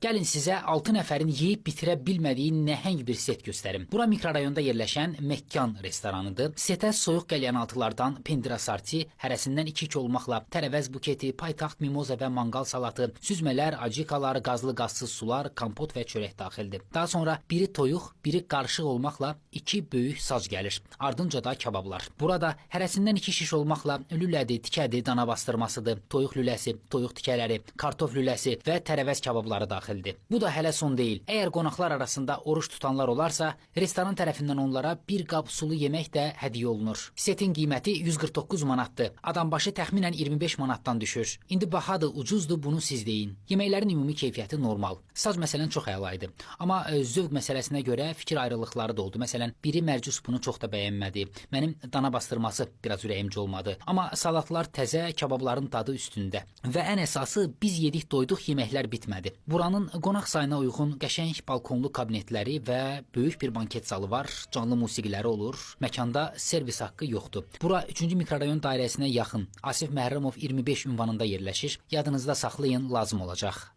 Gəlin sizə 6 nəfərin yeyib bitirə bilmədiyi nəhəng bir set göstərim. Bura mikrorayonda yerləşən Mekkan restoranıdır. Setə soyuq qəlyanaltılardan pendir asarti, hərəsindən 2 olmaqla tərəvəz buketi, paytaxt mimoza və manqal salatı, süzmələr, acikalar, qazlı qazsız sular, kompot və çörək daxildir. Daha sonra biri toyuq, biri qarışıq olmaqla 2 böyük sac gəlir. Ardınca da kabablar. Burada hərəsindən 2 şiş olmaqla lülədir, tikədir, dana bastırmasıdır, toyuq lüləsi, toyuq tikələri, kartof lüləsi və tərəvəz kababları daxildir. Bu da hələ son deyil. Əgər qonaqlar arasında oruç tutanlar olarsa, restoran tərəfindən onlara bir qab sulu yemək də hədiyyə olunur. Setin qiyməti 149 manatdır. Adambaşı təxminən 25 manatdan düşür. İndi bahadır, ucuzdur, bunu siz deyin. Yeməklərin ümumi keyfiyyəti normal. Sac məsələn çox əla idi. Amma zövq məsələsinə görə fikir ayrılıqları da oldu. Məsələn, biri mərci supunu çox da bəyənmədi. Mənim dana bastırması biraz ürəyimcə olmadı. Amma salatlar təzə, kababların dadı üstündə. Və ən əsası biz yedik, doyduq, yeməklər bitmədi. Buranın qonaq sayına uyğun qəşəng balkonlu kabinetləri və böyük bir banket zalı var. Canlı musiqiləri olur. Məkanda servis haqqı yoxdur. Bura 3-cü mikrorayon dairəsinə yaxın. Asif Məhrəmov 25 ünvanında yerləşir. Yadınızda saxlayın, lazım olacaq.